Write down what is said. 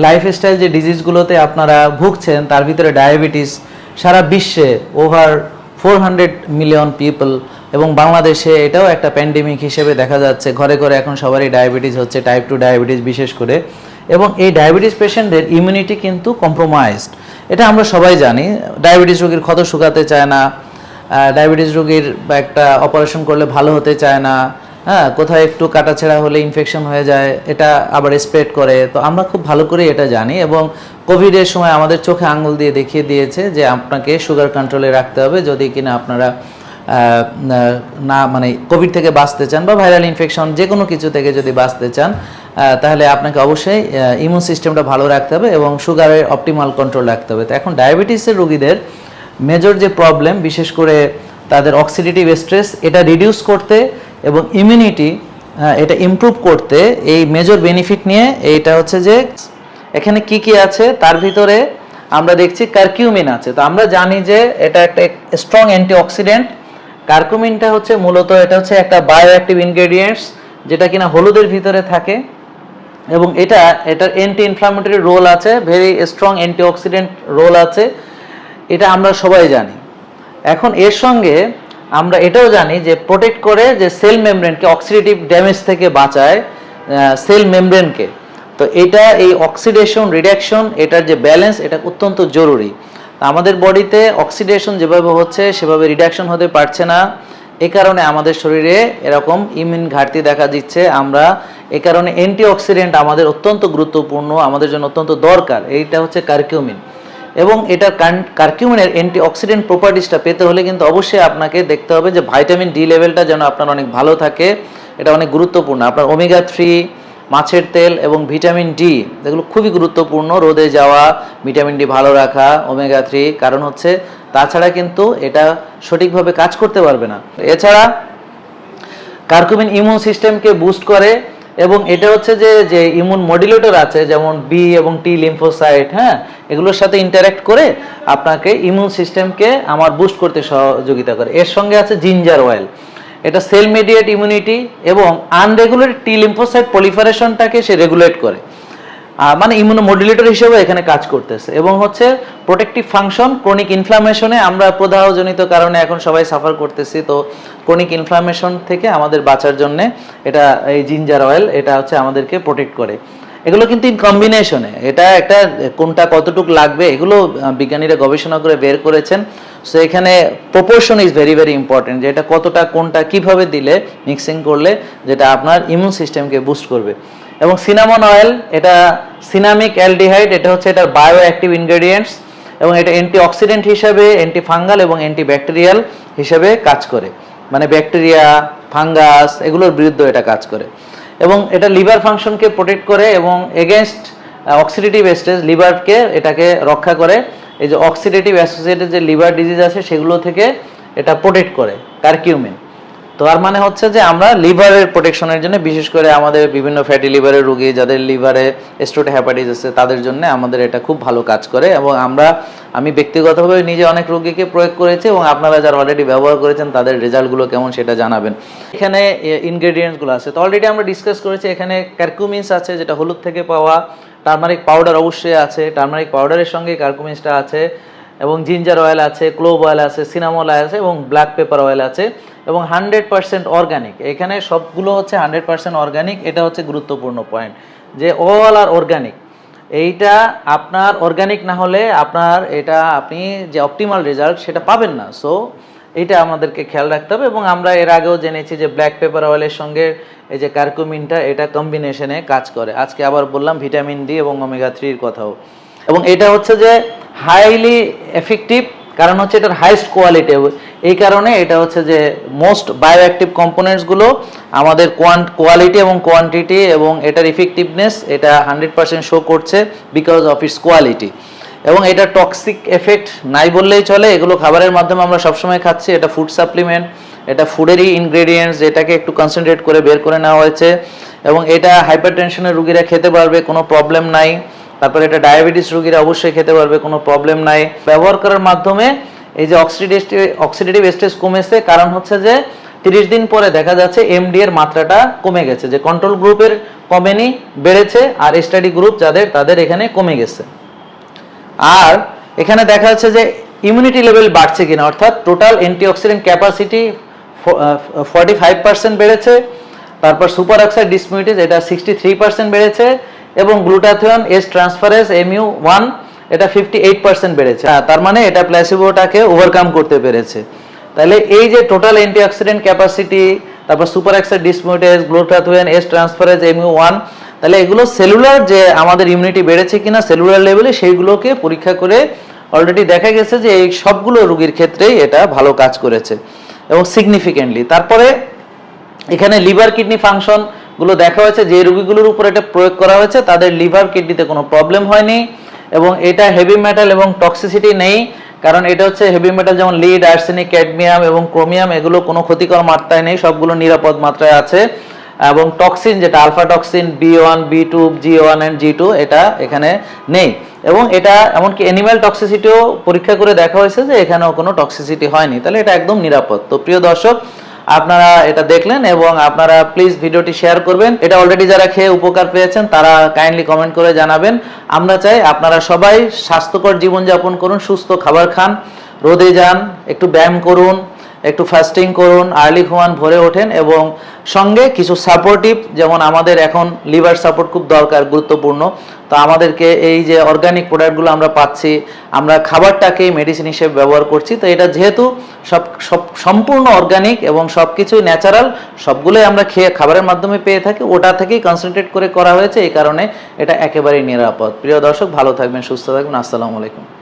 Lifestyle যে ডিজিজগুলোতে আপনারা ভুগছেন তার ভিতরে ডায়াবেটিস সারা বিশ্বে ওভার 400 মিলিয়ন পিপল এবং বাংলাদেশে এটাও একটা প্যান্ডেমিক হিসেবে দেখা যাচ্ছে। ঘরে ঘরে এখন সবারই ডায়াবেটিস হচ্ছে, টাইপ 2 ডায়াবেটিস বিশেষ করে। এবং এই ডায়াবেটিস পেশেন্টদের ইমিউনিটি কিন্তু কম্প্রোমাইজড, এটা আমরা সবাই জানি। ডায়াবেটিস রোগীর ক্ষত শুকাতে চায় না, ডায়াবেটিস রোগীর একটা অপারেশন করলে ভালো হতে চায় না, হ্যাঁ, কোথাও একটু কাটাছেঁড়া হলে ইনফেকশন হয়ে যায়, এটা আবার স্প্রেড করে। তো আমরা খুব ভালো করে এটা জানি এবং কোভিডের সময় আমাদের চোখে আঙুল দিয়ে দেখিয়ে দিয়েছে যে আপনাকে সুগার কন্ট্রোলে রাখতে হবে যদি কিনা আপনারা না মানে কোভিড থেকে বাঁচতে চান বা ভাইরাল ইনফেকশন যে কোনো কিছু থেকে যদি বাঁচতে চান, তাহলে আপনাকে অবশ্যই ইমিউন সিস্টেমটা ভালো রাখতে হবে এবং সুগারের অপটিমাল কন্ট্রোল রাখতে হবে। তো এখন ডায়াবেটিসের রোগীদের মেজর যে প্রবলেম, বিশেষ করে তাদের অক্সিডেটিভ স্ট্রেস এটা রিডিউস করতে এবং ইমিউনিটি এটা ইমপ্রুভ করতে এই মেজর বেনিফিট নিয়ে এইটা হচ্ছে যে এখানে কি কি আছে তার ভিতরে আমরা দেখছি কারকিউমিন আছে। তো আমরা জানি যে এটা একটা স্ট্রং অ্যান্টিঅক্সিডেন্ট। কারকুমিনটা হচ্ছে মূলত এটা হচ্ছে একটা বায়োঅ্যাক্টিভ ইনগ্রেডিয়েন্টস যেটা কিনা হলুদের ভিতরে থাকে এবং এটার অ্যান্টি ইনফ্লামেটরি রোল আছে, ভেরি স্ট্রং অ্যান্টিঅক্সিডেন্ট রোল আছে, এটা আমরা সবাই জানি। এখন এর সঙ্গে আমরা এটাও জানি যে প্রোটেক্ট করে, যে সেল মেমব্রেনকে অক্সিডেটিভ ড্যামেজ থেকে বাঁচায় সেল মেমব্রেনকে। তো এটা এই অক্সিডেশন রিডাকশন এটার যে ব্যালেন্স এটা অত্যন্ত জরুরি। আমাদের বডিতে অক্সিডেশন যেভাবে হচ্ছে সেভাবে রিডাকশন হতে পারছে না, এ কারণে আমাদের শরীরে এরকম ইমিউন ঘাটতি দেখা দিচ্ছে। আমরা এ কারণে অ্যান্টিঅক্সিডেন্ট আমাদের অত্যন্ত গুরুত্বপূর্ণ, আমাদের জন্য অত্যন্ত দরকার। এইটা হচ্ছে কারকিউমিন এবং এটা কারকিউমিনের অ্যান্টিঅক্সিডেন্ট প্রপার্টিসটা পেতে হলে কিন্তু অবশ্যই আপনাকে দেখতে হবে যে ভাইটামিন ডি লেভেলটা যেন আপনার অনেক ভালো থাকে, এটা অনেক গুরুত্বপূর্ণ। আপনার ওমেগা 3, মাছের তেল এবং ভিটামিন ডি এগুলো খুবই গুরুত্বপূর্ণ, রোদে যাওয়া, ভিটামিন ডি ভালো রাখা, ওমেগা 3, কারণ হচ্ছে তাছাড়া কিন্তু এটা সঠিকভাবে কাজ করতে পারবে না। এছাড়া কারকুমিন ইমিউন সিস্টেমকে বুস্ট করে এবং এটা হচ্ছে যে ইমিউন মডুলেটর আছে যেমন বি এবং টি লিম্ফোসাইট, হ্যাঁ, এগুলোর সাথে ইন্টারঅ্যাক্ট করে আপনাকে ইমিউন সিস্টেমকে আমার বুস্ট করতে সহযোগিতা করে। এর সঙ্গে আছে জিঞ্জার অয়েল, এটা সেল মিডিয়েট ইমিউনিটি এবং আনরেগুলেটেড টি লিম্ফোসাইট পলিফারেশনটাকে সে রেগুলেট করে, মানে ইমিউনোমডুলেটর হিসেবে এখানে কাজ করতেছে। এবং হচ্ছে প্রোটেক্টিভ ফাংশন, ক্রনিক ইনফ্লামেশনে আমরা প্রদাহজনিত কারণে এখন সবাই সাফার করতেছি, তো ক্রনিক ইনফ্লামেশন থেকে আমাদের বাঁচার জন্য এটা এই জিঞ্জার অয়েল এটা হচ্ছে আমাদেরকে প্রোটেক্ট করে। এগুলো কিন্তু ইন কম্বিনেশনে, এটা একটা কোনটা কতটুকু লাগবে এগুলো বিজ্ঞানীরা গবেষণা করে বের করেছেন। সো এখানে proportion is very very important, যে এটা কতটা কোনটা কিভাবে দিলে মিক্সিং করলে যেটা আপনার ইমিউন সিস্টেমকে বুস্ট করবে। এবং সিনামন অয়েল, এটা সিনামিক অ্যালডিহাইড, এটা হচ্ছে এটার বায়োঅ্যাক্টিভ ইনগ্রেডিয়েন্টস এবং এটা অ্যান্টিঅক্সিডেন্ট হিসেবে, অ্যান্টিফাঙ্গাল এবং অ্যান্টিব্যাকটেরিয়াল হিসেবে কাজ করে, মানে ব্যাকটেরিয়া, ফাঙ্গাস এগুলোর বিরুদ্ধে এটা কাজ করে। এবং এটা লিভার ফাংশনকে প্রোটেক্ট করে এবং এগেনস্ট অক্সিডেটিভ স্ট্রেস, লিভারকে এটাকে রক্ষা করে। এই যে অক্সিডেটিভ অ্যাসোসিয়েটেড যে লিভার ডিজিজ আছে সেগুলো থেকে এটা প্রোটেক্ট করে কারকিউমিন। তো আর মানে হচ্ছে যে আমরা লিভারের প্রোটেকশনের জন্য, বিশেষ করে আমাদের বিভিন্ন ফ্যাটি লিভারের রোগী যাদের লিভারে স্টেটোহেপাটাইটিস আছে তাদের জন্য আমাদের এটা খুব ভালো কাজ করে। এবং আমি ব্যক্তিগতভাবে নিজে অনেক রোগীকে প্রয়োগ করেছি এবং আপনারা যারা অলরেডি ব্যবহার করেছেন তাদের রেজাল্টগুলো কেমন সেটা জানাবেন। এখানে ইনগ্রেডিয়েন্টসগুলো আছে তো অলরেডি আমরা ডিসকাস করেছি। এখানে কারকুমিনস আছে যেটা হলুদ থেকে পাওয়া, টার্মারিক পাউডার অবশ্যই আছে, টার্মারিক পাউডারের সঙ্গে কারকুমিনসটা আছে, এবং জিঞ্জার অয়েল আছে, ক্লোভ অয়েল আছে, সিনামন অয়েল আছে এবং ব্ল্যাক পেপার অয়েল আছে এবং 100% অর্গানিক। এখানে সবগুলো হচ্ছে 100% অর্গানিক, এটা হচ্ছে গুরুত্বপূর্ণ পয়েন্ট যে অল আর অর্গানিক। এইটা আপনার অর্গানিক না হলে আপনার এটা আপনি যে অপটিমাল রেজাল্ট সেটা পাবেন না। সো এইটা আমাদেরকে খেয়াল রাখতে হবে। এবং আমরা এর আগেও জেনেছি যে ব্ল্যাক পেপার অয়েলের সঙ্গে এই যে কারকুমিনটা এটা কম্বিনেশনে কাজ করে। আজকে আবার বললাম ভিটামিন ডি এবং ওমেগা 3-র কথাও। এবং এটা হচ্ছে যে হাইলি এফেক্টিভ, কারণ হচ্ছে এটার হাইস্ট কোয়ালিটি, এই কারণে এটা হচ্ছে যে মোস্ট বায়োঅ্যাক্টিভ কম্পোনেন্টসগুলো আমাদের কোয়ালিটি এবং কোয়ান্টিটি এবং এটার ইফেক্টিভনেস এটা 100% শো করছে বিকজ অফ ইটস কোয়ালিটি। এবং এটা টক্সিক এফেক্ট নাই বললেই চলে, এগুলো খাবারের মাধ্যমে আমরা সবসময় খাচ্ছি, এটা ফুড সাপ্লিমেন্ট, এটা ফুডেরই ইনগ্রেডিয়েন্টস যেটাকে একটু কনসেন্ট্রেট করে বের করে নেওয়া হয়েছে। এবং এটা হাইপারটেনশনের রোগীরা খেতে পারবে, কোনো প্রবলেম নাই। তারপরে এটা ডায়াবেটিস রোগীরা অবশ্যই খেতে পারবে, কোনো প্রবলেম নাই। ব্যবহার করার মাধ্যমে এই যে অক্সিডেটিভ স্ট্রেস কমেছে, কারণ হচ্ছে যে 30 দিন পরে দেখা যাচ্ছে এমডি এর মাত্রাটা কমে গেছে, যে কন্ট্রোল গ্রুপের কমেনি, বেড়েছে, আর স্টাডি গ্রুপ যাদের তাদের এখানে কমে গেছে। আর এখানে দেখা যাচ্ছে যে ইমিউনিটি লেভেল বাড়ছে কিনা, অর্থাৎ টোটাল অ্যান্টিঅক্সিডেন্ট ক্যাপাসিটি 45% বেড়েছে। তারপর সুপার অক্সাইড ডিসমিউটেজ এটা 63% বেড়েছে, এবং গ্লুটাথিয়ন এস ট্রান্সফারেজ MU1 এটা 58% বেড়েছে। তার মানে এটা প্ল্যাসিবোটাকে ওভারকাম করতে পেরেছে। তাহলে এই যে টোটাল অ্যান্টিঅক্সিডেন্ট ক্যাপাসিটি, তারপর super oxide dismutase, glutathione S transferase MU1, তাহলে এগুলো সেলুলার যে আমাদের ইমিউনিটি বেড়েছে কিনা সেলুলার লেভেলে, সেইগুলোকে পরীক্ষা করে অলরেডি দেখা গেছে যে এই সবগুলো রোগীর ক্ষেত্রেই এটা ভালো কাজ করেছে এবং সিগনিফিকেন্টলি। তারপরে এখানে লিভার কিডনি ফাংশন গুলো দেখা হয়েছে, যে রোগীগুলোর উপর এটা প্রয়োগ করা হয়েছে তাদের লিভার কিডনিতে কোনো প্রবলেম হয়নি, এবং এটা হেভি মেটাল এবং টক্সিসিটি নেই, কারণ এটা হচ্ছে হেভি মেটাল যেমন লিড, আর্সেনিক, ক্যাডমিয়াম এবং ক্রোমিয়াম, এগুলো কোনো ক্ষতিকর মাত্রায় নেই, সবগুলো নিরাপদ মাত্রায় আছে। এবং টক্সিন যেটা alpha toxin B1, B2, G1 and G2 এটা এখানে নেই, এবং এটা এমনকি অ্যানিম্যাল টক্সিসিটিও পরীক্ষা করে দেখা হয়েছে যে এখানেও কোনো টক্সিসিটি হয়নি, তাহলে এটা একদম নিরাপদ। তো প্রিয় দর্শক, আপনারা এটা দেখলেন এবং আপনারা প্লিজ ভিডিওটি শেয়ার করবেন। এটা অলরেডি যারা খেয়ে উপকার পেয়েছেন তারা কাইন্ডলি কমেন্ট করে জানাবেন। আমরা চাই আপনারা সবাই স্বাস্থ্যকর জীবনযাপন করুন, সুস্থ খাবার খান, রোদে যান, একটু ব্যায়াম করুন, একটু ফাস্টিং করুন, আর্লি ঘুমান, ভোরে ওঠেন, এবং সঙ্গে কিছু সাপোর্টিভ, যেমন আমাদের এখন লিভার সাপোর্ট খুব দরকার, গুরুত্বপূর্ণ। তো আমাদেরকে এই যে অর্গানিক প্রোডাক্টগুলো আমরা পাচ্ছি, আমরা খাবারটাকে মেডিসিন হিসেবে ব্যবহার করছি, তো এটা যেহেতু সম্পূর্ণ অর্গানিক এবং সব কিছুই ন্যাচারাল, সবগুলোই আমরা খেয়ে খাবারের মাধ্যমে পেয়ে থাকি, ওটা থেকেই কনসেন্ট্রেট করে করা হয়েছে, এই কারণে এটা একেবারেই নিরাপদ। প্রিয় দর্শক, ভালো থাকবেন, সুস্থ থাকবেন, আসসালামু আলাইকুম।